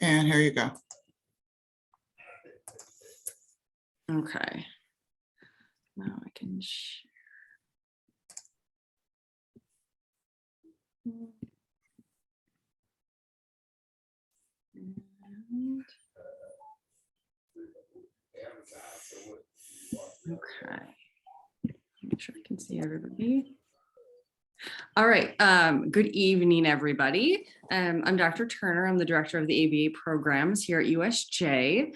And here you go. Okay. Now I can share. And- Okay. Make sure I can see everybody. All right. Good evening, everybody. I'm Dr. Turner. I'm the director of the ABA programs here at USJ.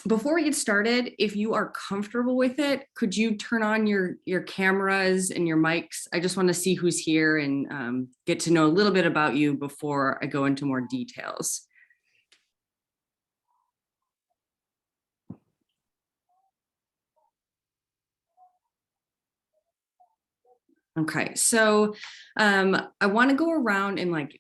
Before we get started, if you are comfortable with it, could you turn on your cameras and your mics? I just want to see who's here and get to know a little bit about you before I go into more details. Okay, so I want to go around and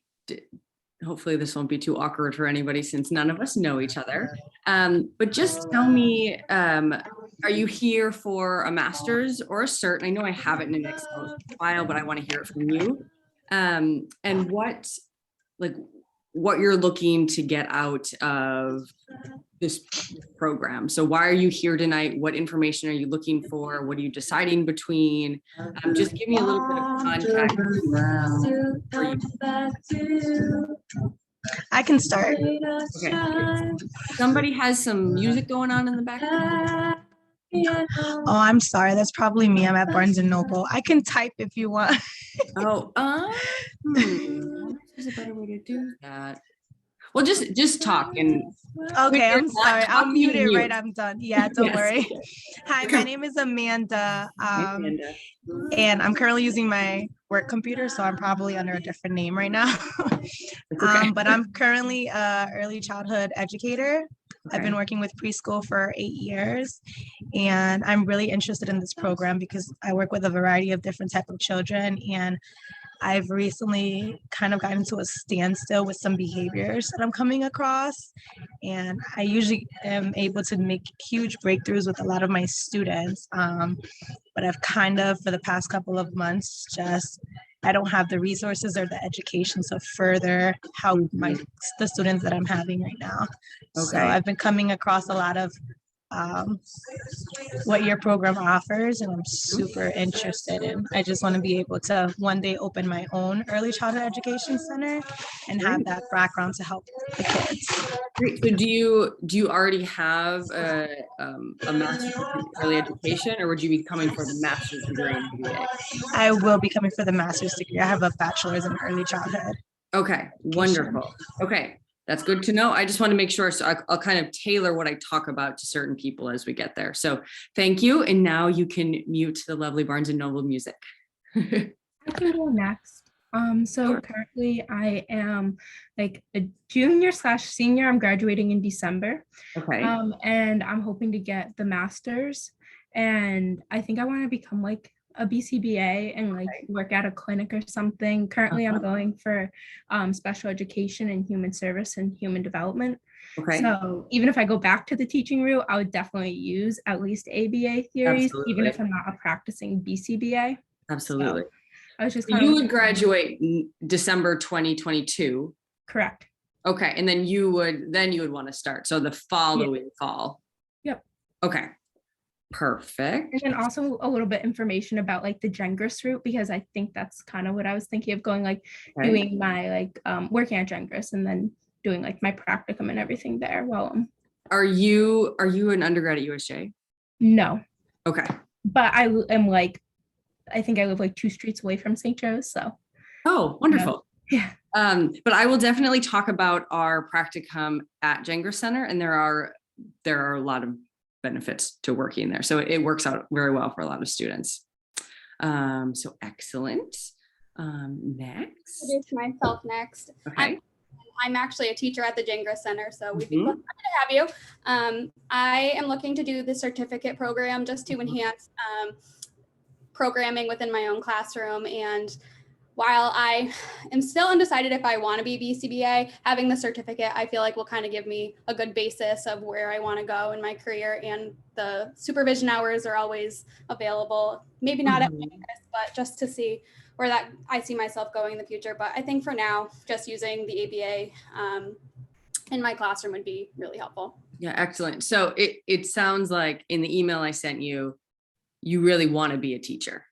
hopefully this won't be too awkward for anybody since none of us know each other. But just tell me, are you here for a master's or a cert? I know I have it in an Excel file, but I want to hear it from you. And what you're looking to get out of this program. So why are you here tonight? What information are you looking for? What are you deciding between? Just give me a little bit of context. I can start. Okay. Somebody has some music going on in the background. Oh, I'm sorry. That's probably me. I'm at Barnes and Noble. I can type if you want. Oh, there's a better way to do that. Well, just talk and. Okay, I'm sorry. I'll mute it right. Mute. I'm done. Yeah, don't Yes. worry. Okay. Hi, my name is Amanda. Amanda. And I'm currently using my work computer, so I'm probably under a different name right now. Okay. But I'm currently a early childhood educator. I've been Okay. working with preschool for 8 years, and I'm really interested in this program because I work with a variety of different type of children, and I've recently kind of gotten to a standstill with some behaviors that I'm coming across. And I usually am able to make huge breakthroughs with a lot of my students. But I've kind of, for the past couple of months, I don't have the resources or the education to further help the students that I'm having right now. Okay. So I've been coming across a lot of what your program offers, and I'm super interested in. I just want to be able to one day open my own early childhood education center and have that background to help the kids. Great. So do you already have a master's in early education, or would you be coming for the master's degree in ABA? I will be coming for the master's degree. I have a bachelor's in early childhood. Okay, wonderful. Okay, that's good to know. I just want to make sure, so I'll kind of tailor what I talk about to certain people as we get there. So thank you. And now you can mute the lovely Barnes and Noble music. I can go next. So Sure. currently I am like a junior/senior. I'm graduating in December. Okay. And I'm hoping to get the master's. And I think I want to become like a BCBA and like work at a clinic or something. Currently I'm going for special education and human service and human development. Okay. So even if I go back to the teaching route, I would definitely use at least ABA theories, even Absolutely. if I'm not a practicing BCBA. Absolutely. So I was just You would graduate in December 2022. Correct. Okay, and then you would want to start. So the following fall. Yep. Okay. Perfect. And then also a little bit information about like the Gengris route, because I think that's kind of what I was thinking of going, like doing my working at Gengris and then doing like my practicum and everything there. Well, are you an undergrad at USJ? No. Okay. But I am I think I live like 2 streets away from St. Joe's. So. Oh, wonderful. Yeah. But I will definitely talk about our practicum at Gengris Center, and there are a lot of benefits to working there. So it works out very well for a lot of students. So excellent. Next. Introduce myself next. Okay. I'm actually a teacher at the Gengris Center, so we'd be happy to have you. I am looking to do the certificate program just to enhance programming within my own classroom. And while I am still undecided if I want to be BCBA, having the certificate, I feel like will kind of give me a good basis of where I want to go in my career. And the supervision hours are always available, maybe not at Gengris, but just to see where I see myself going in the future. But I think for now, just using the ABA in my classroom would be really helpful. Yeah, excellent. So it sounds like in the email I sent you, you really want to be a teacher.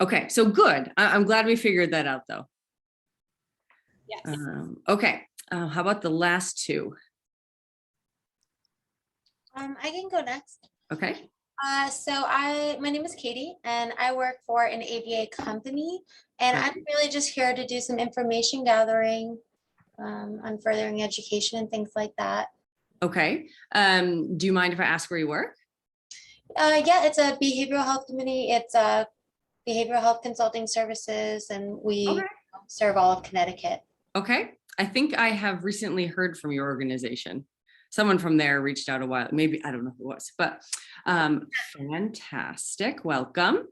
Okay, so good. I'm glad we figured that out though. Yes. Okay, how about the last two? I can go next. Okay, My name is Katie and I work for an ABA company, and Right. I'm really just here to do some information gathering on furthering education and things like that. okay. Do you mind if I ask where you work? Yeah, it's a behavioral health company. It's a behavioral health consulting services, and we Okay. serve all of Connecticut. Okay, I think I have recently heard from your organization. Someone from there reached out a while, maybe, I don't know who it was, but fantastic, welcome.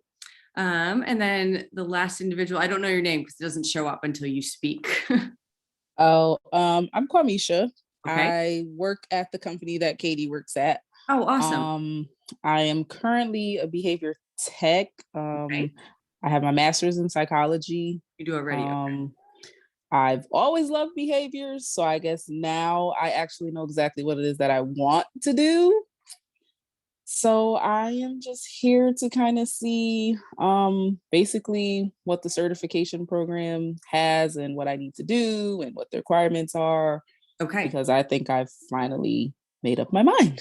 And then the last individual, I don't know your name because it doesn't show up until you speak. Oh, I'm Kwamisha. Okay. I work at the company that Katie works at. Oh, awesome. I am currently a behavior tech. Okay. I have my master's in psychology. You do already. Okay. I've always loved behaviors, so I guess now I actually know exactly what it is that I want to do. So I am just here to kind of see basically what the certification program has and what I need to do and what the requirements are, Okay, because I think I've finally made up my mind.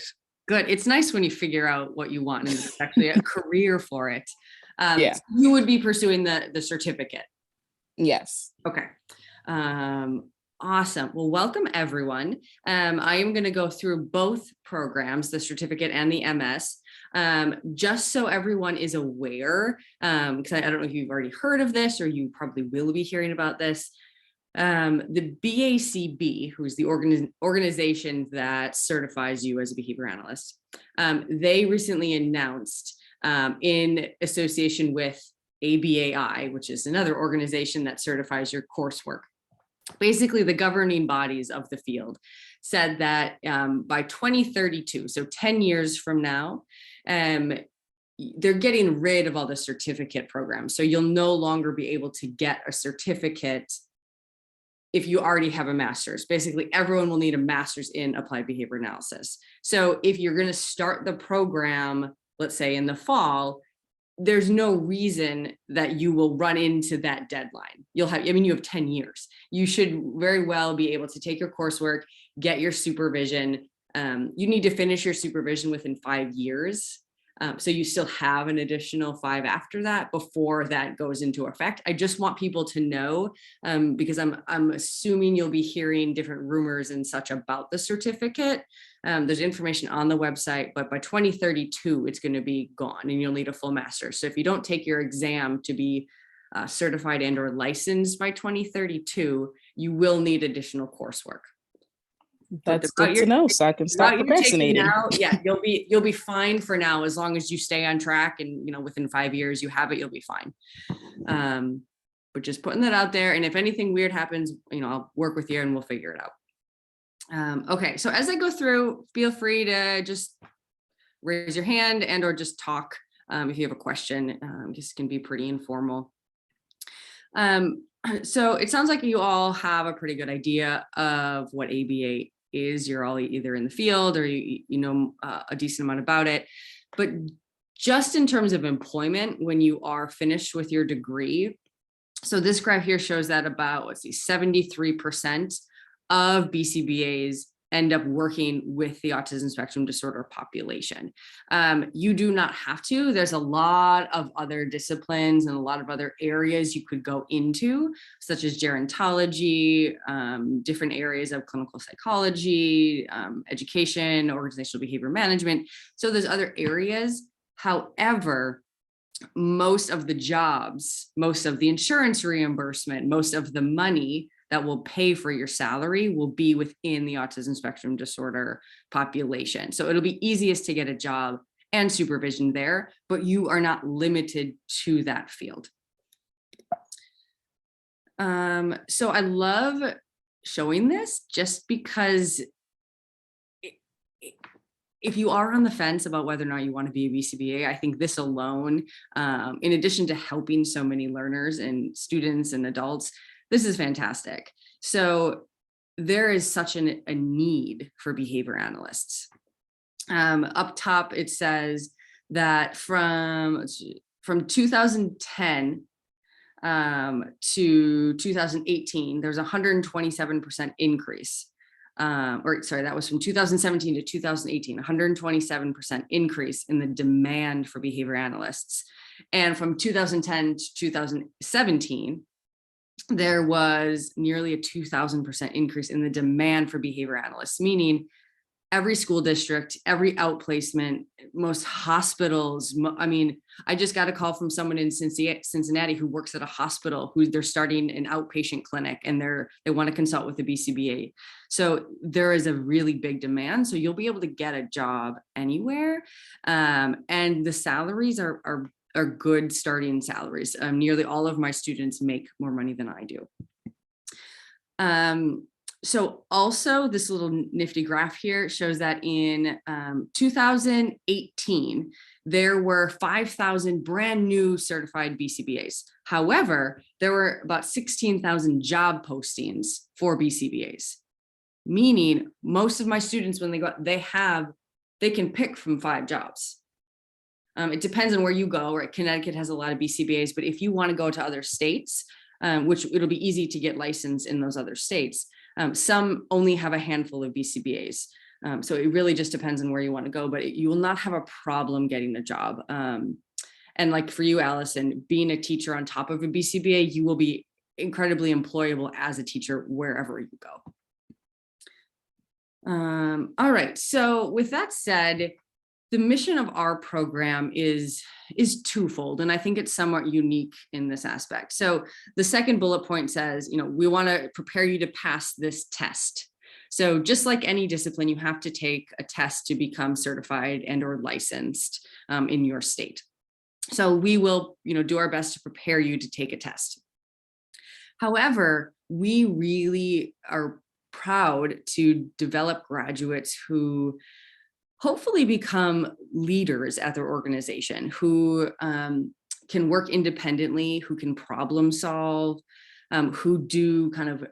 good. It's nice when you figure out what you want and there's actually a career for it. Yeah. So you would be pursuing the certificate. Yes. Okay. Awesome. Well, welcome everyone. I am going to go through both programs, the certificate and the MS, just so everyone is aware, because I don't know if you've already heard of this or you probably will be hearing about this. The BACB, who's the organization that certifies you as a behavior analyst, they recently announced in association with ABAI, which is another organization that certifies your coursework. Basically, the governing bodies of the field said that by 2032, so 10 years from now, they're getting rid of all the certificate programs. So you'll no longer be able to get a certificate if you already have a master's. Basically, everyone will need a master's in applied behavior analysis. So if you're going to start the program, let's say in the fall, there's no reason that you will run into that deadline. You have 10 years. You should very well be able to take your coursework, get your supervision. You need to finish your supervision within 5 years. So you still have an additional 5 after that before that goes into effect. I just want people to know, because I'm assuming you'll be hearing different rumors and such about the certificate. There's information on the website, but by 2032, it's going to be gone and you'll need a full master's. So if you don't take your exam to be certified and or licensed by 2032, you will need additional coursework. That's good to know, so I can stop procrastinating. Now, yeah, you'll be fine for now as long as you stay on track and within 5 years you have it, you'll be fine. But just putting that out there, and if anything weird happens, I'll work with you and we'll figure it out. Okay, so as I go through, feel free to just raise your hand and or just talk if you have a question. This can be pretty informal. So it sounds like you all have a pretty good idea of what ABA is. You're all either in the field or you know a decent amount about it. But just in terms of employment, when you are finished with your degree, so this graph here shows that about, 73% of BCBAs end up working with the autism spectrum disorder population. You do not have to. There's a lot of other disciplines and a lot of other areas you could go into, such as gerontology, different areas of clinical psychology, education, organizational behavior management. So there's other areas. However, most of the jobs, most of the insurance reimbursement, most of the money that will pay for your salary will be within the autism spectrum disorder population. So it'll be easiest to get a job and supervision there, but you are not limited to that field. So I love showing this just because if you are on the fence about whether or not you want to be a BCBA, I think this alone, in addition to helping so many learners and students and adults, this is fantastic. So there is such a need for behavior analysts. Up top, it says that from 2010 to 2018, there's a 127% increase. Or sorry, that was from 2017 to 2018, 127% increase in the demand for behavior analysts. And from 2010 to 2017, there was nearly a 2000% increase in the demand for behavior analysts, meaning every school district, every outplacement, most hospitals. I mean, I just got a call from someone in Cincinnati who works at a hospital who they're starting an outpatient clinic and they want to consult with the BCBA. So there is a really big demand. So you'll be able to get a job anywhere. And the salaries are good starting salaries. Nearly all of my students make more money than I do. So also this little nifty graph here shows that in 2018, there were 5,000 brand new certified BCBAs. However, there were about 16,000 job postings for BCBAs, meaning most of my students, when they go, they can pick from 5 jobs. It depends on where you go, right? Connecticut has a lot of BCBAs, but if you want to go to other states, which it'll be easy to get licensed in those other states, some only have a handful of BCBAs. So it really just depends on where you want to go, but you will not have a problem getting a job. And like for you, Allison, being a teacher on top of a BCBA, you will be incredibly employable as a teacher wherever you go. All right, so with that said, the mission of our program is twofold, and I think it's somewhat unique in this aspect. So the second bullet point says, we want to prepare you to pass this test. So just like any discipline, you have to take a test to become certified and or licensed in your state. So we will, do our best to prepare you to take a test. However, we really are proud to develop graduates who hopefully become leaders at their organization, who can work independently, who can problem solve, who do kind of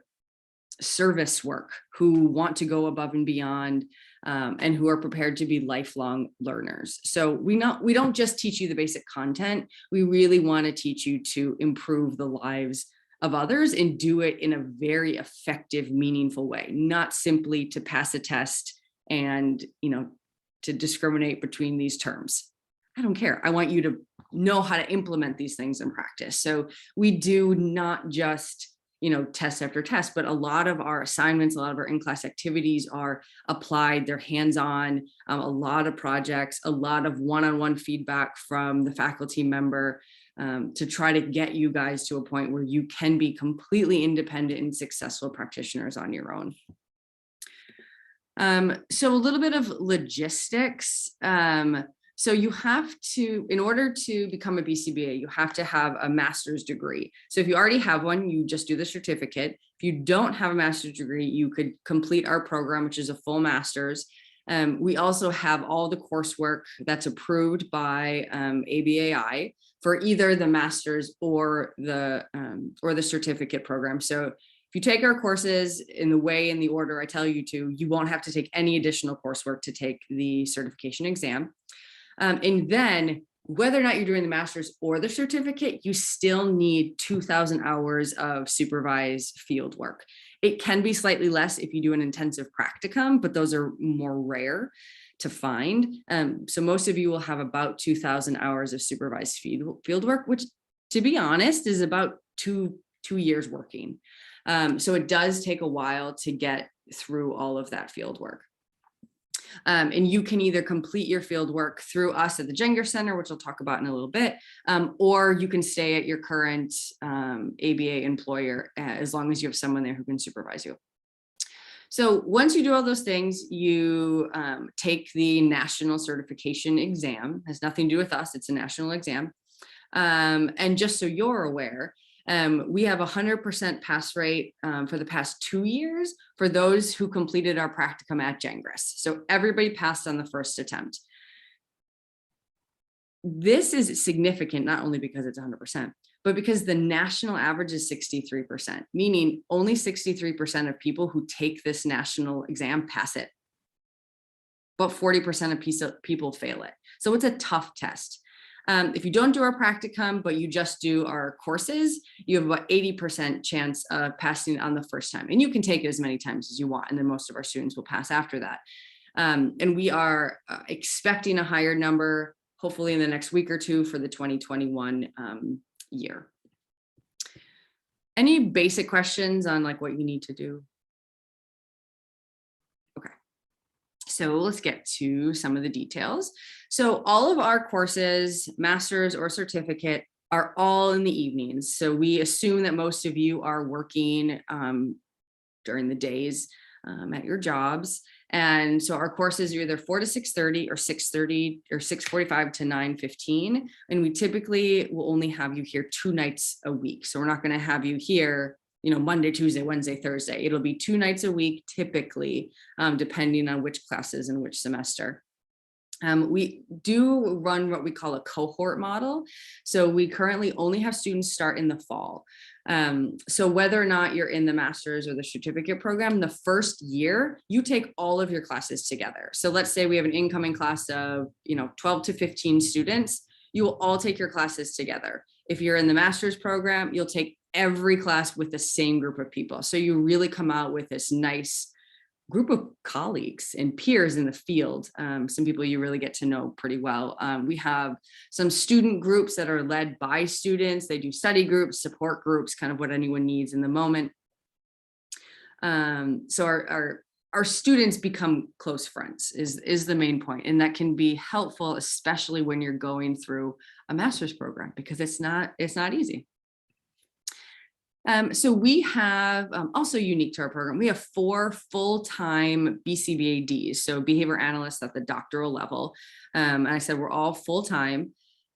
service work, who want to go above and beyond, and who are prepared to be lifelong learners. So we don't just teach you the basic content. We really want to teach you to improve the lives of others and do it in a very effective, meaningful way, not simply to pass a test and, to discriminate between these terms. I don't care. I want you to know how to implement these things in practice. So we do not just, test after test, but a lot of our assignments, a lot of our in-class activities are applied, they're hands-on, a lot of projects, a lot of one-on-one feedback from the faculty member to try to get you guys to a point where you can be completely independent and successful practitioners on your own. So a little bit of logistics. So you have to, in order to become a BCBA, you have to have a master's degree. So if you already have one, you just do the certificate. If you don't have a master's degree, you could complete our program, which is a full master's. We also have all the coursework that's approved by ABAI for either the master's or the certificate program. So if you take our courses in the way and the order I tell you to, you won't have to take any additional coursework to take the certification exam. And then whether or not you're doing the master's or the certificate, you still need 2,000 hours of supervised field work. It can be slightly less if you do an intensive practicum, but those are more rare to find. So most of you will have about 2,000 hours of supervised field work, which, to be honest, is about two years working. So it does take a while to get through all of that field work. And you can either complete your field work through us at the Jenger Center, which I'll talk about in a little bit, or you can stay at your current ABA employer as long as you have someone there who can supervise you. So once you do all those things, you take the national certification exam. It has nothing to do with us, it's a national exam. And just so you're aware, we have 100% pass rate for the past 2 years for those who completed our practicum at Gengras. So everybody passed on the first attempt. This is significant, not only because it's 100%, but because the national average is 63%, meaning only 63% of people who take this national exam pass it, but 40% of people fail it. So it's a tough test. If you don't do our practicum, but you just do our courses, you have about 80% chance of passing on the first time. And you can take it as many times as you want, and then most of our students will pass after that. And we are expecting a higher number, hopefully in the next week or two, for the 2021 year. Any basic questions on like what you need to do? Okay. So let's get to some of the details. So all of our courses, master's or certificate, are all in the evenings. So we assume that most of you are working during the days at your jobs. And so our courses are either 4 to 6:30 or 6:30 or 6:45 to 9:15. And we typically will only have you here 2 nights a week. So we're not going to have you here, you know, Monday, Tuesday, Wednesday, Thursday. It'll be 2 nights a week, typically, depending on which classes and which semester. We do run what we call a cohort model. So we currently only have students start in the fall. So whether or not you're in the master's or the certificate program, the first year you take all of your classes together. So let's say we have an incoming class of, you know, 12 to 15 students, you will all take your classes together. If you're in the master's program, you'll take every class with the same group of people. So you really come out with this nice group of colleagues and peers in the field, some people you really get to know pretty well. We have some student groups that are led by students. They do study groups, support groups, kind of what anyone needs in the moment. So our students become close friends is the main point, and that can be helpful, especially when you're going through a master's program, because it's not easy. So we have also unique to our program, we have 4 full-time BCBADs, so behavior analysts at the doctoral level. And I said we're all full-time.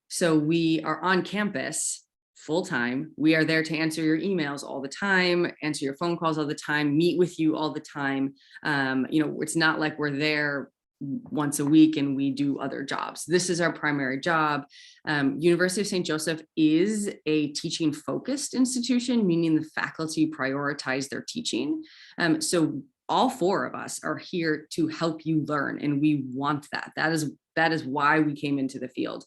So we are on campus full-time. We are there to answer your emails all the time, answer your phone calls all the time, meet with you all the time. You know, it's not like we're there once a week and we do other jobs. This is our primary job. University of St. Joseph is a teaching focused institution, meaning the faculty prioritize their teaching. So all 4 of us are here to help you learn, and we want that. That is why we came into the field.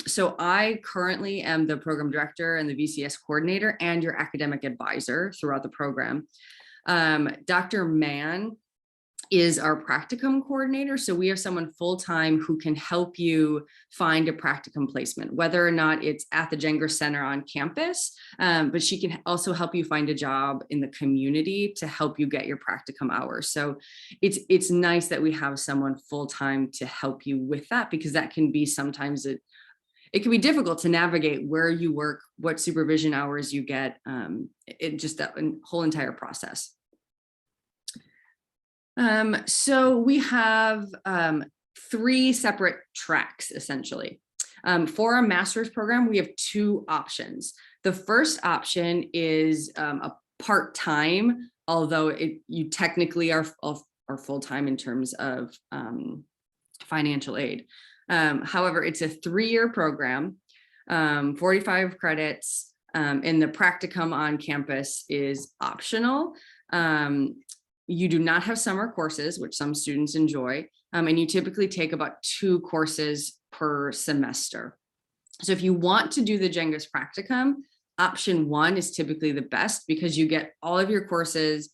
So I currently am the program director and the VCS coordinator and your academic advisor throughout the program. Dr. Mann is our practicum coordinator. So we have someone full-time who can help you find a practicum placement, whether or not it's at the Gengras Center on campus, but she can also help you find a job in the community to help you get your practicum hours. So it's nice that we have someone full-time to help you with that, because that can be sometimes it can be difficult to navigate where you work, what supervision hours you get, just that whole entire process. So we have 3 separate tracks, essentially. For our master's program, we have 2 options. The first option is a part-time, although you technically are full-time in terms of financial aid. However, it's a 3-year program, 45 credits, and the practicum on campus is optional. You do not have summer courses, which some students enjoy, and you typically take about 2 courses per semester. So if you want to do the Gengras practicum, option 1 is typically the best, because you get all of your courses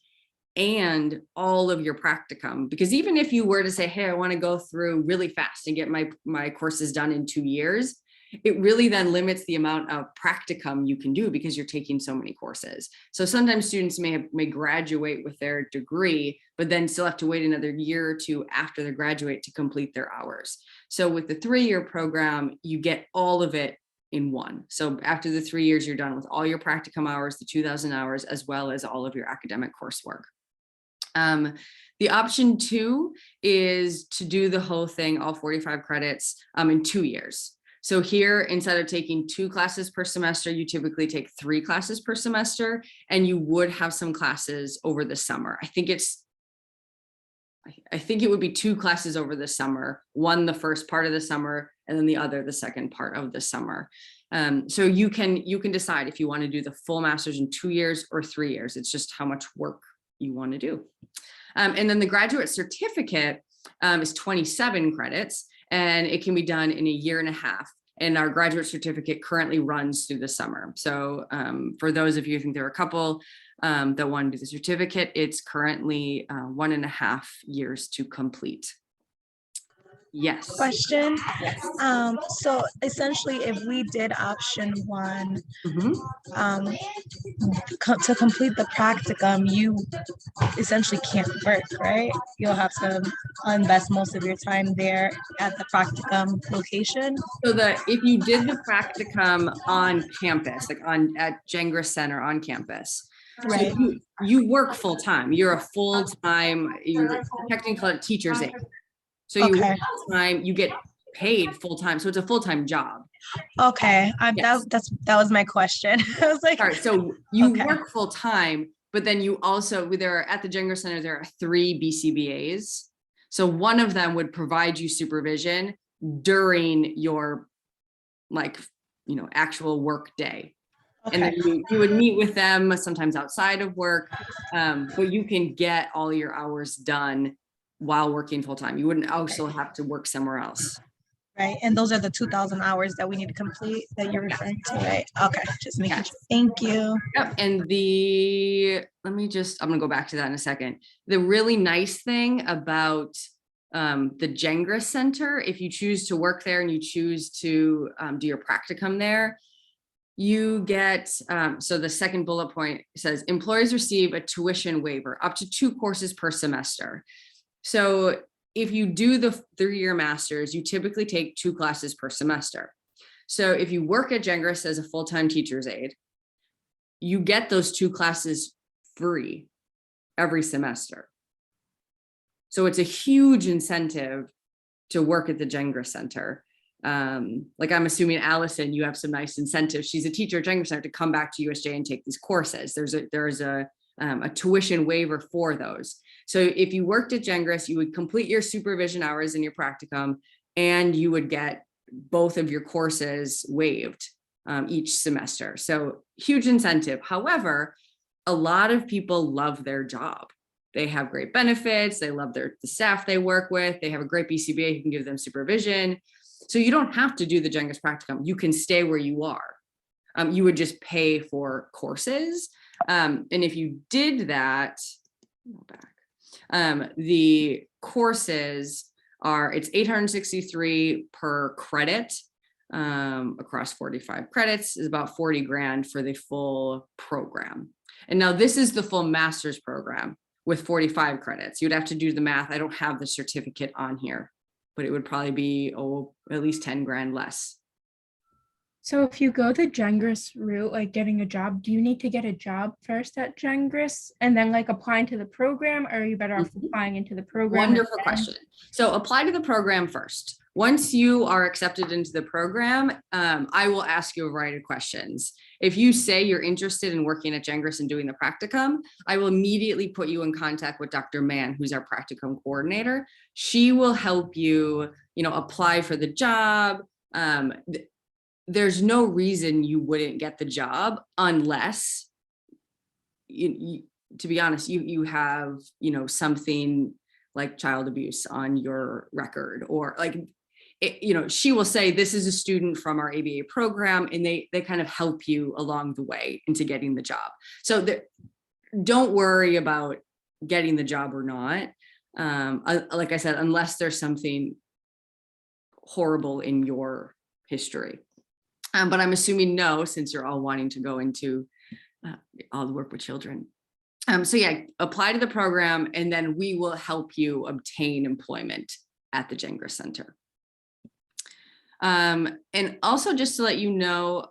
and all of your practicum. Because even if you were to say, hey, I want to go through really fast and get my courses done in 2 years, it really then limits the amount of practicum you can do because you're taking so many courses. So sometimes students may graduate with their degree, but then still have to wait another year or 2 after they graduate to complete their hours. So with the 3-year program, you get all of it in one. So after the 3 years, you're done with all your practicum hours, the 2,000 hours, as well as all of your academic coursework. The option 2 is to do the whole thing, all 45 credits, in 2 years. So here, instead of taking 2 classes per semester, you typically take 3 classes per semester, and you would have some classes over the summer. I think it would be 2 classes over the summer, one the first part of the summer, and then the other the second part of the summer. So you can decide if you want to do the full master's in 2 years or 3 years. It's just how much work you want to do. And then the graduate certificate is 27 credits, and it can be done in a year and a half. And our graduate certificate currently runs through the summer. So for those of you who think there are a couple that want to do the certificate, it's currently 1.5 years to complete. Yes. Question. So essentially, if we did option one, Mhm. to complete the practicum, you essentially can't work, right? You'll have to invest most of your time there at the practicum location. So if you did the practicum on campus, like at Gengras Center on campus, Right. so you work full time. You're a you're technically a teacher's aide. So you Okay. work full time, you get paid full time. So it's a full time job. Okay. Yes. That was my question. I was like, All right, so you Okay. work full time, but then you also at the Gengras Center, there are 3 BCBAs. So one of them would provide you supervision during your actual work day. And then you would meet with them sometimes outside of work, but you can get all your hours done while working full time. You wouldn't also have to work somewhere else. Right. And those are the 2,000 hours that we need to complete that you're referring to, right? Okay. Just making Yes. sure. Thank you. Yep. And I'm going to go back to that in a second. The really nice thing about the Gengras Center, if you choose to work there and you choose to do your practicum there, you get, so the second bullet point says employees receive a tuition waiver up to 2 courses per semester. So if you do the 3-year master's, you typically take 2 classes per semester. So if you work at Gengras as a full-time teacher's aide, you get those 2 classes free every semester. So it's a huge incentive to work at the Gengras Center. Like I'm assuming Allison, you have some nice incentives. She's a teacher at Gengras Center to come back to USJ and take these courses. There's a tuition waiver for those. So if you worked at Gengras, you would complete your supervision hours in your practicum, and you would get both of your courses waived each semester. So huge incentive. However, a lot of people love their job. They have great benefits. They love the staff they work with. They have a great BCBA who can give them supervision. So you don't have to do the Gengras practicum. You can stay where you are. You would just pay for courses. And if you did that, the courses it's $863 per credit across 45 credits, is about 40 grand for the full program. And now this is the full master's program with 45 credits. You'd have to do the math. I don't have the certificate on here, but it would probably be at least 10 grand less. So if you go the Gengras route, like getting a job, do you need to get a job first at Gengras and then like applying to the program, or are you better off applying into the program? Wonderful question. So apply to the program first. Once you are accepted into the program, I will ask you a variety of questions. If you say you're interested in working at Gengras and doing the practicum, I will immediately put you in contact with Dr. Mann, who's our practicum coordinator. She will help you, apply for the job. There's no reason you wouldn't get the job unless, to be honest, you have, something like child abuse on your record, or she will say, this is a student from our ABA program, and they kind of help you along the way into getting the job. So don't worry about getting the job or not. Like I said, unless there's something horrible in your history. But I'm assuming no, since you're all wanting to go into all the work with children. So yeah, apply to the program, and then we will help you obtain employment at the Gengras Center. And also just to let you know,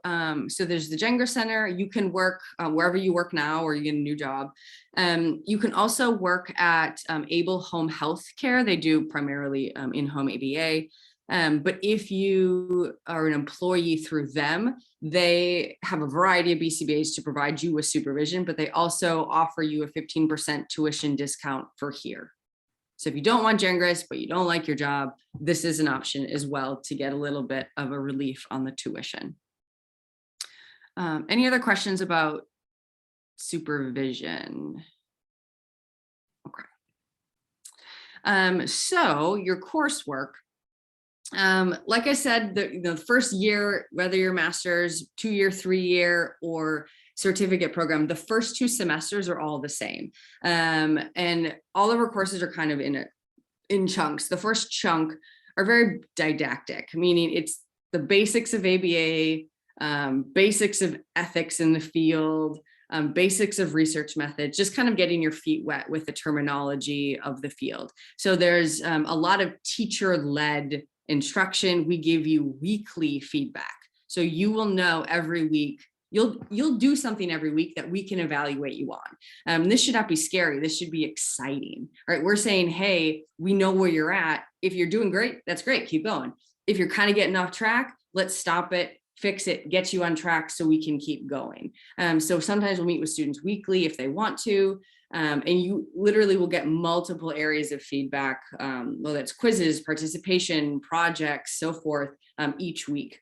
so there's the Gengras Center. You can work wherever you work now, or you get a new job. You can also work at Able Home Health Care. They do primarily in-home ABA. But if you are an employee through them, they have a variety of BCBAs to provide you with supervision, but they also offer you a 15% tuition discount for here. So if you don't want Gengras, but you don't like your job, this is an option as well to get a little bit of a relief on the tuition. Any other questions about supervision? Okay. So your coursework, like I said, the first year, whether you're master's, 2-year, 3-year, or certificate program, the first 2 semesters are all the same. And all of our courses are kind of in chunks. The first chunk are very didactic, meaning it's the basics of ABA, basics of ethics in the field, basics of research methods, just kind of getting your feet wet with the terminology of the field. So there's a lot of teacher-led instruction. We give you weekly feedback. So you will know every week, you'll do something every week that we can evaluate you on. This should not be scary. This should be exciting, right? We're saying, hey, we know where you're at. If you're doing great, that's great. Keep going. If you're kind of getting off track, let's stop it, fix it, get you on track so we can keep going. So sometimes we'll meet with students weekly if they want to, and you literally will get multiple areas of feedback, whether it's quizzes, participation, projects, so forth, each week.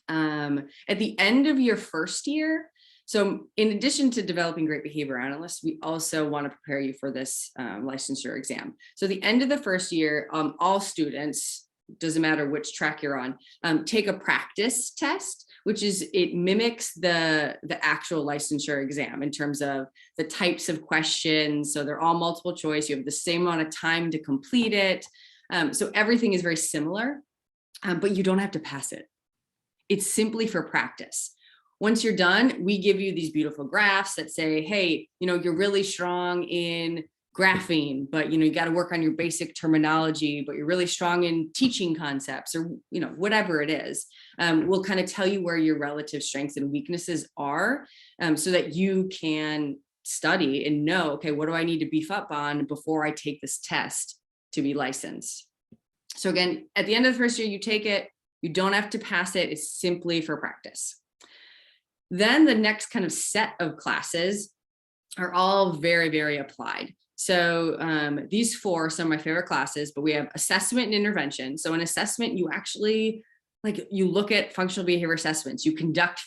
At the end of your first year, so in addition to developing great behavior analysts, we also want to prepare you for this licensure exam. So the end of the first year, all students, doesn't matter which track you're on, take a practice test, which is, it mimics the actual licensure exam in terms of the types of questions. So they're all multiple choice. You have the same amount of time to complete it. So everything is very similar, but you don't have to pass it. It's simply for practice. Once you're done, we give you these beautiful graphs that say, hey, you're really strong in graphing, but you got to work on your basic terminology, but you're really strong in teaching concepts, or whatever it is. We'll kind of tell you where your relative strengths and weaknesses are, so that you can study and know, okay, what do I need to beef up on before I take this test to be licensed? So again, at the end of the first year, you take it. You don't have to pass it. It's simply for practice. Then the next kind of set of classes are all very, very applied. So these 4 are some of my favorite classes, but we have assessment and intervention. So in assessment, you actually, you look at functional behavior assessments, you conduct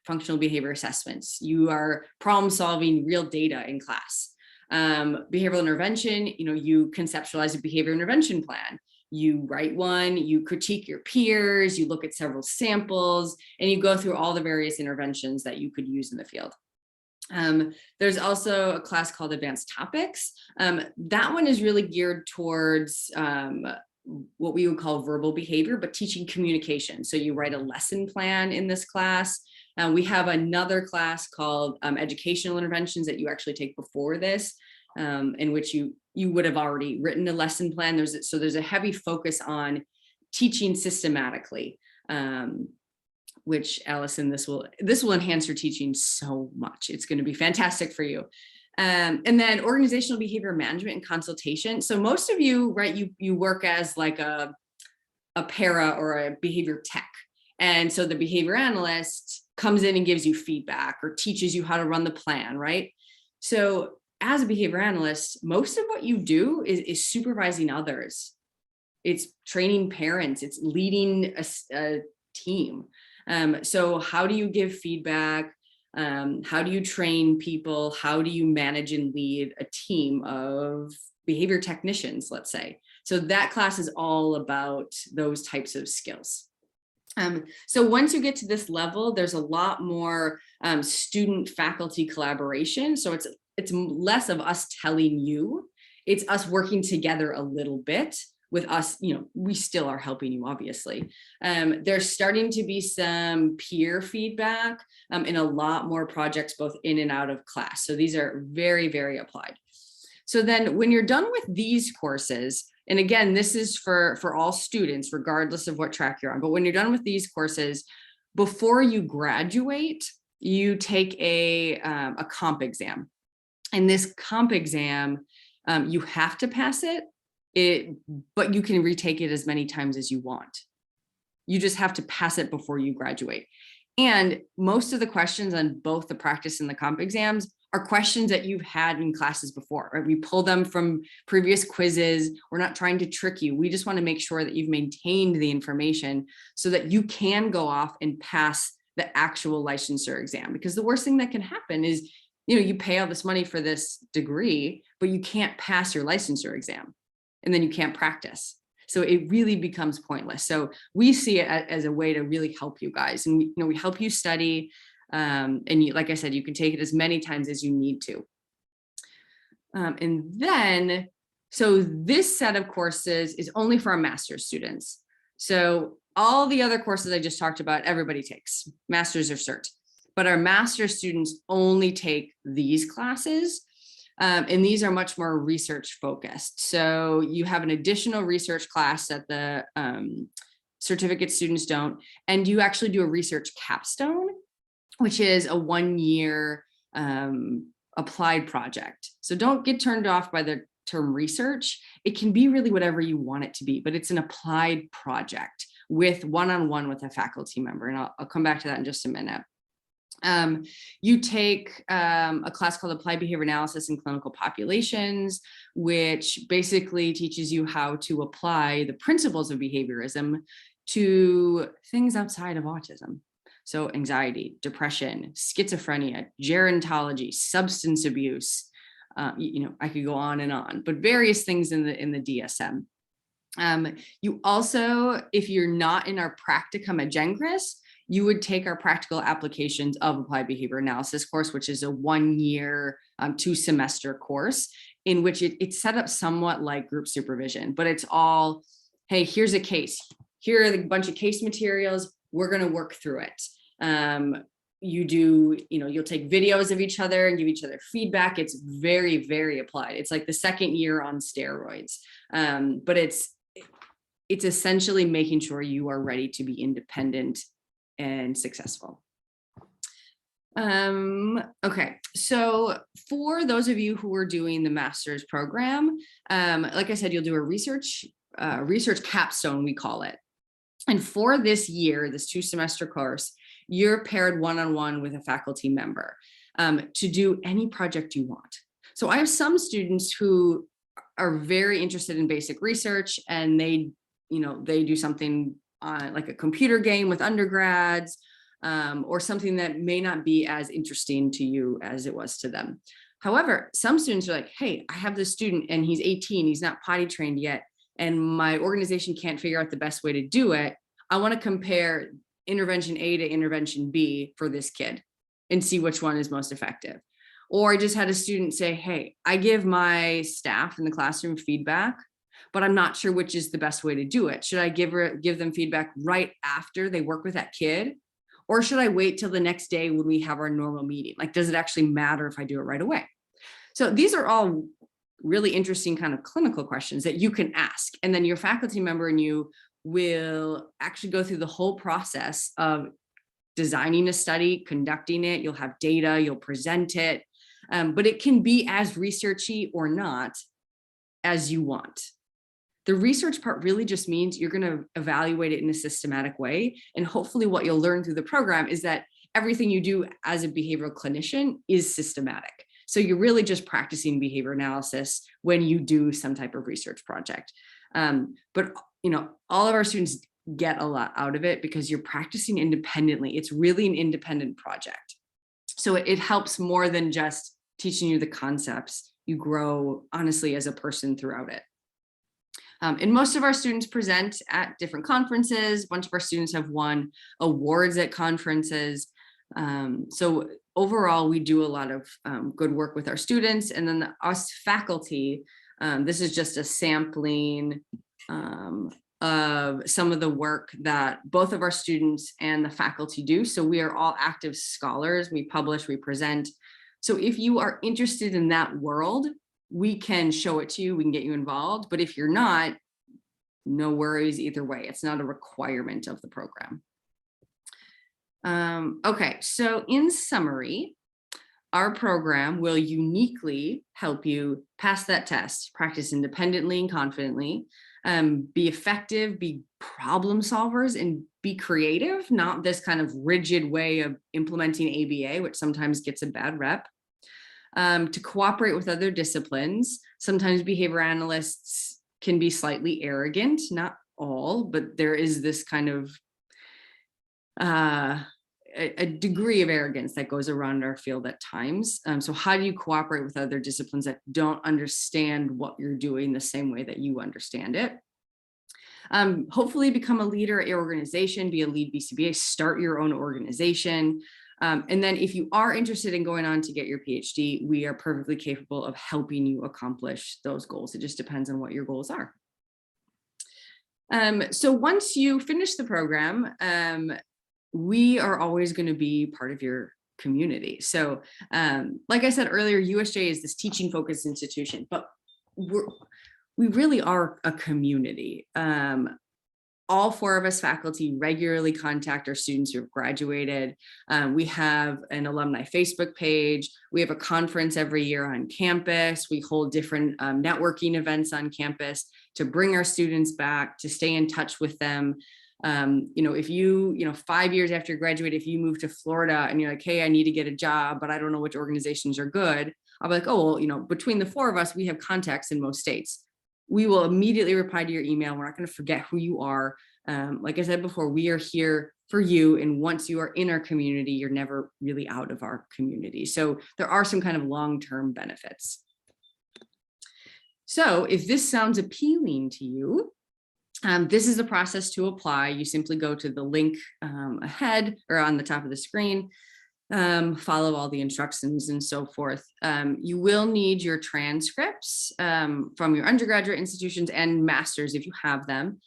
functional behavior assessments, you are problem solving real data in class. Behavioral intervention, you conceptualize a behavior intervention plan. You write one, you critique your peers, you look at several samples, and you go through all the various interventions that you could use in the field. There's also a class called Advanced Topics. That one is really geared towards what we would call verbal behavior, but teaching communication. So you write a lesson plan in this class. We have another class called Educational Interventions that you actually take before this, in which you would have already written a lesson plan. There's a heavy focus on teaching systematically, which Allison, this will enhance your teaching so much. It's going to be fantastic for you. And then organizational behavior management and consultation. So most of you, right, you work as like a para or a behavior tech. And so the behavior analyst comes in and gives you feedback or teaches you how to run the plan, right? So as a behavior analyst, most of what you do is supervising others. It's training parents, it's leading a team. So how do you give feedback? How do you train people? How do you manage and lead a team of behavior technicians, let's say? So that class is all about those types of skills. So once you get to this level, there's a lot more student faculty collaboration. So it's less of us telling you, it's us working together a little bit with us. We still are helping you, obviously. There's starting to be some peer feedback in a lot more projects, both in and out of class. So these are very, very applied. So then when you're done with these courses, and again, this is for all students, regardless of what track you're on, but when you're done with these courses, before you graduate, you take a comp exam. And this comp exam, you have to pass it, but you can retake it as many times as you want. You just have to pass it before you graduate. And most of the questions on both the practice and the comp exams are questions that you've had in classes before, right? We pull them from previous quizzes. We're not trying to trick you. We just want to make sure that you've maintained the information so that you can go off and pass the actual licensure exam, because the worst thing that can happen is, you pay all this money for this degree, but you can't pass your licensure exam, and then you can't practice. So it really becomes pointless. So we see it as a way to really help you guys, and we help you study. And like I said, you can take it as many times as you need to. And then, so this set of courses is only for our master's students. So all the other courses I just talked about, everybody takes, master's or cert, but our master's students only take these classes. And these are much more research focused. So you have an additional research class that the certificate students don't, and you actually do a research capstone, which is a 1-year applied project. So don't get turned off by the term research. It can be really whatever you want it to be, but it's an applied project with one-on-one with a faculty member. And I'll come back to that in just a minute. You take a class called Applied Behavior Analysis in Clinical Populations, which basically teaches you how to apply the principles of behaviorism to things outside of autism. So anxiety, depression, schizophrenia, gerontology, substance abuse, I could go on, but various things in the DSM. You also, if you're not in our practicum at Gengris, you would take our practical applications of applied behavior analysis course, which is a 1-year, 2-semester course in which it's set up somewhat like group supervision, but it's all, hey, here's a case. Here are the bunch of case materials. We're going to work through it. You'll take videos of each other and give each other feedback. It's very, very applied. It's like the second year on steroids. But it's essentially making sure you are ready to be independent and successful. Okay, so for those of you who are doing the master's program, like I said, you'll do a research capstone, we call it. And for this year, this 2-semester course, you're paired one-on-one with a faculty member to do any project you want. So I have some students who are very interested in basic research, and they do something like a computer game with undergrads, or something that may not be as interesting to you as it was to them. However, some students are like, hey, I have this student and he's 18, he's not potty trained yet, and my organization can't figure out the best way to do it. I want to compare intervention A to intervention B for this kid and see which one is most effective. Or I just had a student say, hey, I give my staff in the classroom feedback, but I'm not sure which is the best way to do it. Should I give them feedback right after they work with that kid? Or should I wait till the next day when we have our normal meeting? Like, does it actually matter if I do it right away? So these are all really interesting kind of clinical questions that you can ask. And then your faculty member and you will actually go through the whole process of designing a study, conducting it. You'll have data, you'll present it, but it can be as researchy or not as you want. The research part really just means you're going to evaluate it in a systematic way. And hopefully what you'll learn through the program is that everything you do as a behavioral clinician is systematic. So you're really just practicing behavior analysis when you do some type of research project. But all of our students get a lot out of it because you're practicing independently. It's really an independent project. So it helps more than just teaching you the concepts. You grow honestly as a person throughout it. And most of our students present at different conferences. A bunch of our students have won awards at conferences. So overall, we do a lot of good work with our students. And then us faculty, this is just a sampling of some of the work that both of our students and the faculty do. So we are all active scholars. We publish, we present. So if you are interested in that world, we can show it to you, we can get you involved. But if you're not, no worries either way. It's not a requirement of the program. Okay, so in summary, our program will uniquely help you pass that test, practice independently and confidently, be effective, be problem solvers, and be creative, not this kind of rigid way of implementing ABA, which sometimes gets a bad rep. To cooperate with other disciplines. Sometimes behavior analysts can be slightly arrogant, not all, but there is this kind of a degree of arrogance that goes around our field at times. So how do you cooperate with other disciplines that don't understand what you're doing the same way that you understand it? Hopefully become a leader at your organization, be a lead BCBA, start your own organization. And then if you are interested in going on to get your PhD, we are perfectly capable of helping you accomplish those goals. It just depends on what your goals are. So once you finish the program, we are always going to be part of your community. So like I said earlier, USJ is this teaching focused institution, but we really are a community. All 4 of us faculty regularly contact our students who have graduated. We have an alumni Facebook page. We have a conference every year on campus. We hold different networking events on campus to bring our students back, to stay in touch with them. If you 5 years after you graduate, if you move to Florida and you're like, hey, I need to get a job, but I don't know which organizations are good. I'll be like, oh, well, between the 4 of us, we have contacts in most states. We will immediately reply to your email. We're not going to forget who you are. Like I said before, we are here for you. And once you are in our community, you're never really out of our community. So there are some kind of long-term benefits. So if this sounds appealing to you, this is the process to apply. You simply go to the link ahead or on the top of the screen. Follow all the instructions and so forth. You will need your transcripts from your undergraduate institutions and masters if you have them.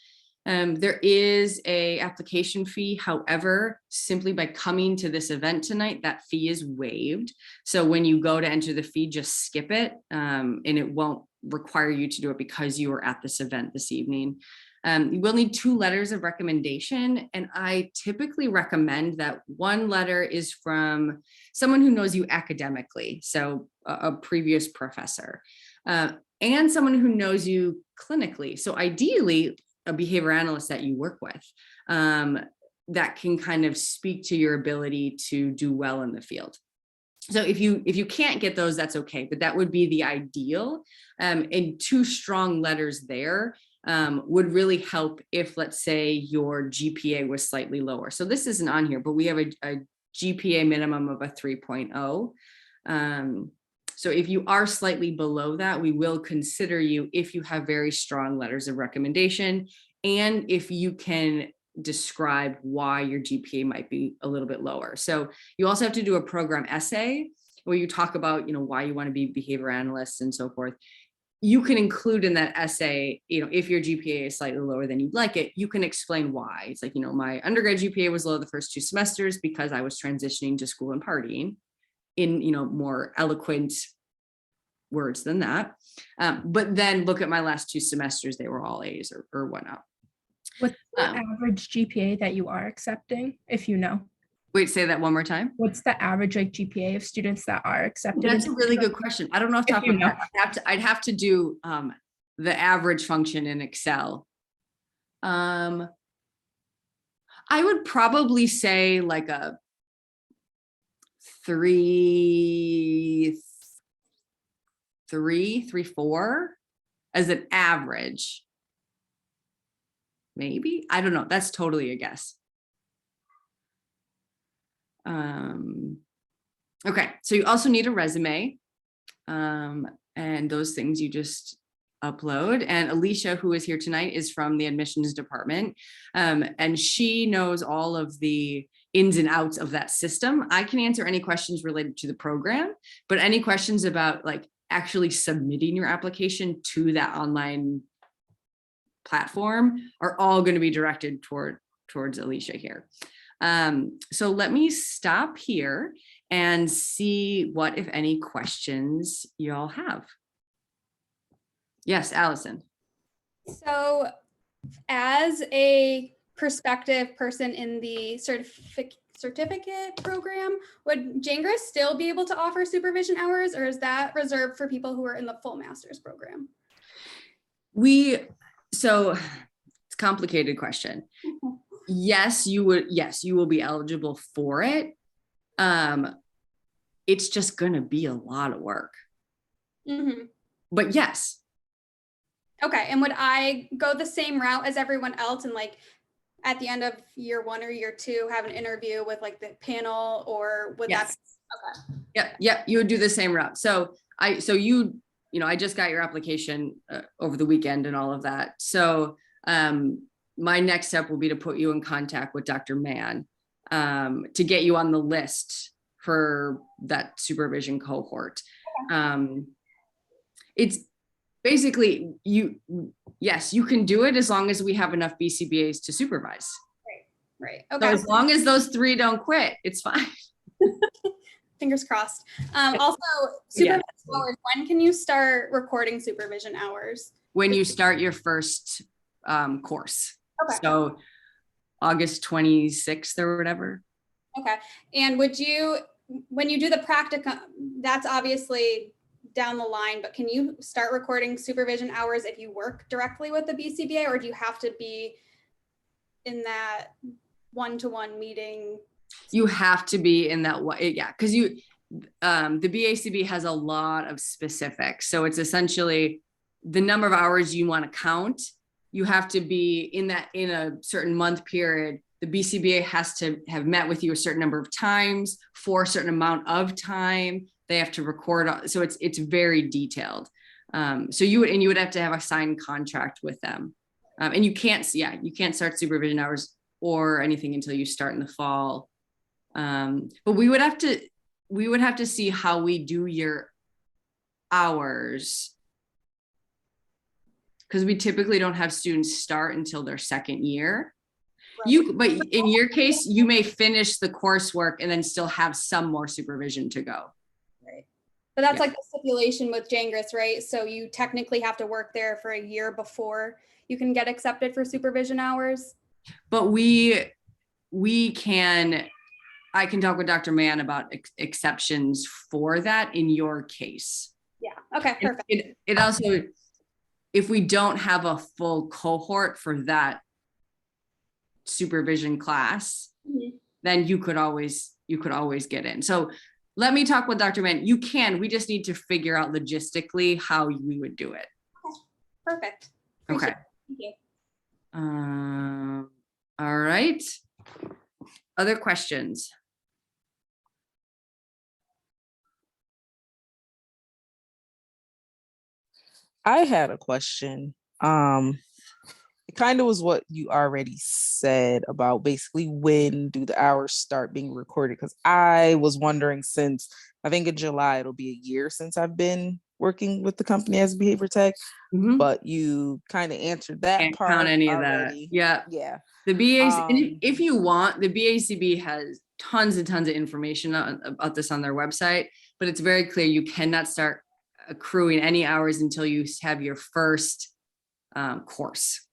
There is a application fee. However, simply by coming to this event tonight, that fee is waived. So when you go to enter the fee, just skip it and it won't require you to do it because you were at this event this evening. You will need 2 letters of recommendation, and I typically recommend that one letter is from someone who knows you academically, so a previous professor, and someone who knows you clinically. So ideally, a behavior analyst that you work with that can kind of speak to your ability to do well in the field. So if you can't get those, that's okay, but that would be the ideal. And 2 strong letters there would really help if, let's say, your GPA was slightly lower. So this isn't on here, but we have a GPA minimum of a 3.0. So if you are slightly below that, we will consider you if you have very strong letters of recommendation and if you can describe why your GPA might be a little bit lower. So you also have to do a program essay where you talk about, why you want to be behavior analysts and so forth. You can include in that essay, if your GPA is slightly lower than you'd like it, you can explain why. It's like, my undergrad GPA was low the first 2 semesters because I was transitioning to school and partying in, more eloquent words than that. But then look at my last 2 semesters, they were all A's or whatnot. What's the average GPA that you are accepting, if you know? Wait, say that one more time. What's the average GPA of students that are accepted? That's a really good question. I don't know off the top of my head. I'd have to do the average function in Excel. I would probably say like a 3.4 as an average. Maybe, I don't know. That's totally a guess. Okay, so you also need a resume, and those things you just upload. And Alicia, who is here tonight, is from the admissions department, and she knows all of the ins and outs of that system. I can answer any questions related to the program, but any questions about like actually submitting your application to that online platform are all going to be directed towards Alicia here. So let me stop here and see what, if any, questions y'all have. Yes, Allison. So as a prospective person in the certificate program, would Jangris still be able to offer supervision hours, or is that reserved for people who are in the full master's program? So it's a complicated question. Yes, you would. Yes, you will be eligible for it. It's just going to be a lot of work. Mm-hmm. But yes. Okay, and would I go the same route as everyone else and like at the end of year 1 or year 2 have an interview with like the panel, or would that? Yes. Okay. Yeah, you would do the same route. So I just got your application over the weekend and all of that. So my next step will be to put you in contact with Dr. Mann to get you on the list for that supervision cohort. It's basically yes, you can do it as long as we have enough BCBAs to supervise. Right. So Okay. as long as those 3 don't quit, it's fine. Fingers crossed. Also, supervision hours. When can you start recording supervision hours? When you start your first course. Okay. So August 26th or whatever. Okay. And would you, when you do the practicum, that's obviously down the line, but can you start recording supervision hours if you work directly with the BCBA, or do you have to be in that one-to-one meeting? You have to be in that way. Yeah. Cause the BACB has a lot of specifics. So it's essentially the number of hours you want to count. You have to be in a certain month period. The BCBA has to have met with you a certain number of times for a certain amount of time. They have to record. So it's very detailed. So you would have to have a signed contract with them. And you can't start supervision hours or anything until you start in the fall. But we would have to see how we do your hours, because we typically don't have students start until their second year. But in your case, you may finish the coursework and then still have some more supervision to go. Right. But that's like the stipulation with Jangris, right? So you technically have to work there for a year before you can get accepted for supervision hours. But I can talk with Dr. Mann about exceptions for that in your case. Yeah. Okay. Perfect. It also, if we don't have a full cohort for that supervision class, then you could always get in. So let me talk with Dr. Mann. We just need to figure out logistically how we would do it. Perfect. Okay. Thank you. All right. Other questions? I had a question. It kind of was what you already said about basically when do the hours start being recorded? Because I was wondering, since I think in July it'll be a year since I've been working with the company as a behavior tech, but you kind of answered that Can't part count any already. of that. Yeah. The BAC, if you want, the BACB has tons and tons of information about this on their website, but it's very clear you cannot start accruing any hours until you have your first course.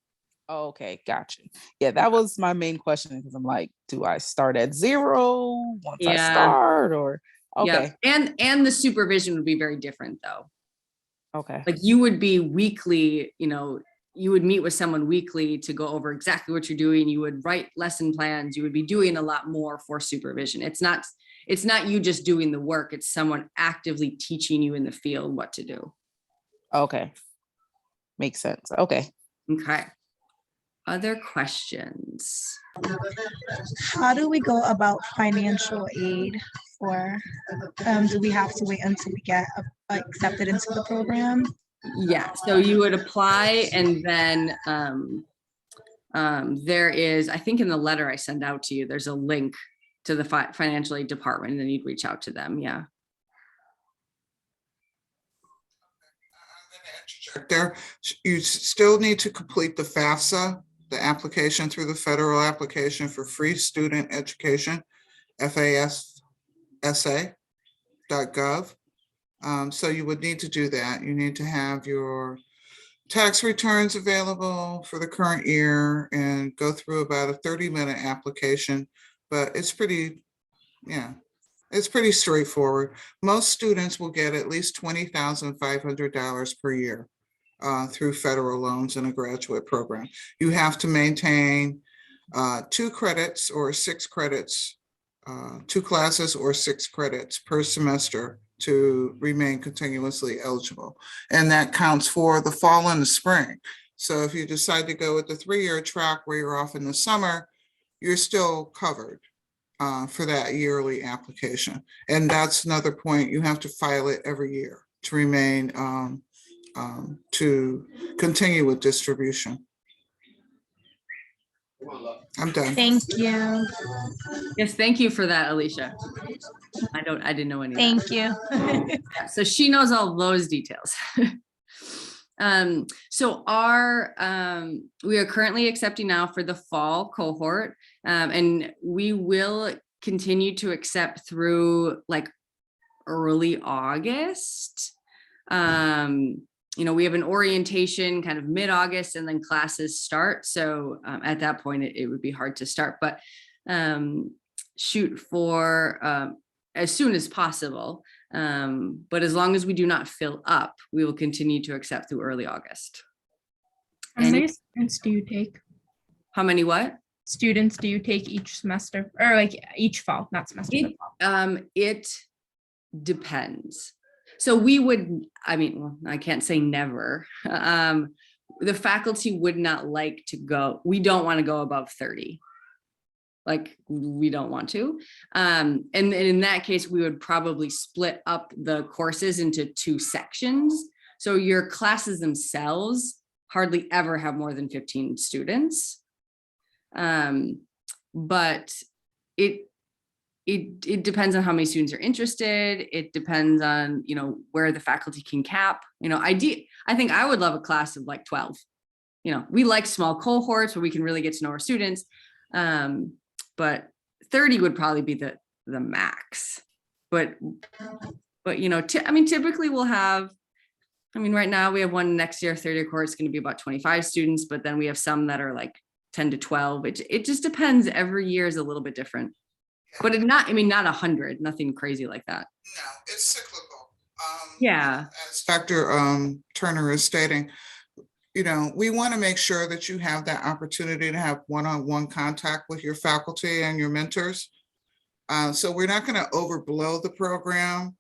Oh, okay, gotcha. Yeah, that was my main question, because I'm like, do I start at 0 once I start, or okay? Yeah. And the supervision would be very different though. Okay. Like you would be weekly, you would meet with someone weekly to go over exactly what you're doing. You would write lesson plans. You would be doing a lot more for supervision. It's not you just doing the work. It's someone actively teaching you in the field what to do. Okay. Makes sense. Okay. Okay. Other questions? How do we go about financial aid for, do we have to wait until we get accepted into the program? Yeah, so you would apply, and then there is, I think in the letter I send out to you, there's a link to the financial aid department, and then you'd reach out to them. Yeah. There, you still need to complete the FAFSA, the application through the federal application for free student education, FAFSA.gov. So you would need to do that. You need to have your tax returns available for the current year and go through about a 30-minute application, but it's pretty straightforward. Most students will get at least $20,500 per year through federal loans in a graduate program. You have to maintain 2 credits or 6 credits, 2 classes or 6 credits per semester to remain continuously eligible. And that counts for the fall and the spring. So if you decide to go with the 3-year track where you're off in the summer, you're still covered for that yearly application. And that's another point, you have to file it every year to remain, to continue with distribution. I'm done. Thank you. Yes, thank you for that, Alicia. I didn't know any of that. Thank you. Yeah, so she knows all those details. So we are currently accepting now for the fall cohort, and we will continue to accept through like early August. You know, we have an orientation kind of mid-August and then classes start. So at that point, it would be hard to start, but shoot for as soon as possible. But as long as we do not fill up, we will continue to accept through early August. How many students do you take? How many what? Students do you take each semester, or like each fall, not semester? but fall? It depends. So we would, I mean, well, I can't say never. The faculty would not like to go. We don't want to go above 30. Like we don't want to. And in that case, we would probably split up the courses into 2 sections. So your classes themselves hardly ever have more than 15 students. But it depends on how many students are interested. It depends on, you know, where the faculty can cap. You know, I think I would love a class of like 12. You know, we like small cohorts where we can really get to know our students. But 30 would probably be the max. But you know, I mean, typically we'll have, I mean, right now we have one next year, 30 cohort, it's going to be about 25 students, but then we have some that are like 10 to 12. It just depends. Every year is a little bit different. But not 100, nothing crazy like that. No, it's cyclical. Yeah. As Dr. Turner is stating, you know, we want to make sure that you have that opportunity to have one-on-one contact with your faculty and your mentors. So we're not going to overblow the program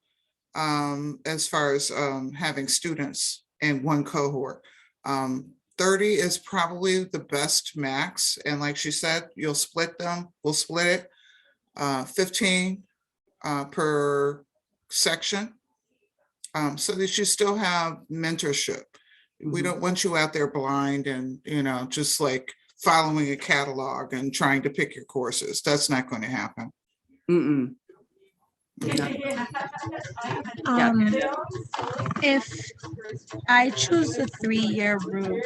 as far as having students in one cohort. 30 is probably the best max. And like she said, you'll split them, we'll split it. 15 per section, so that you still have mentorship. We don't want you out there blind and, you know, just like following a catalog and trying to pick your courses. That's not going to happen. If I choose the 3-year route,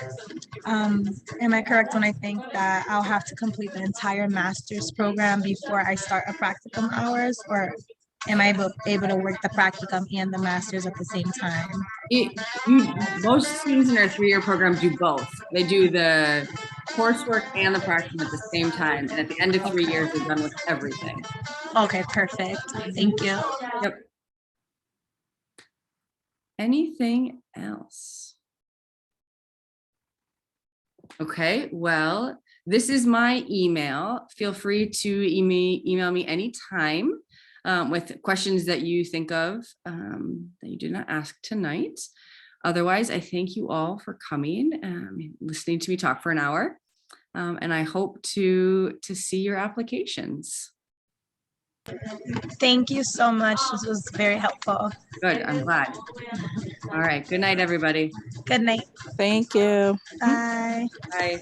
am I correct when I think that I'll have to complete the entire master's program before I start a practicum hours, or am I able to work the practicum and the master's at the same time? Most students in our 3-year program do both. They do the coursework and the practicum at the same time. And at the end of 3 years, they're done with everything. Okay, perfect. Thank you. Yep. Anything else? Okay, well, this is my email. Feel free to email me anytime with questions that you think of that you did not ask tonight. Otherwise, I thank you all for coming and listening to me talk for an hour. And I hope to see your applications. Thank you so much. This was very helpful. Good, I'm glad. All right, good night, everybody. Good night. Thank you. Bye. Bye.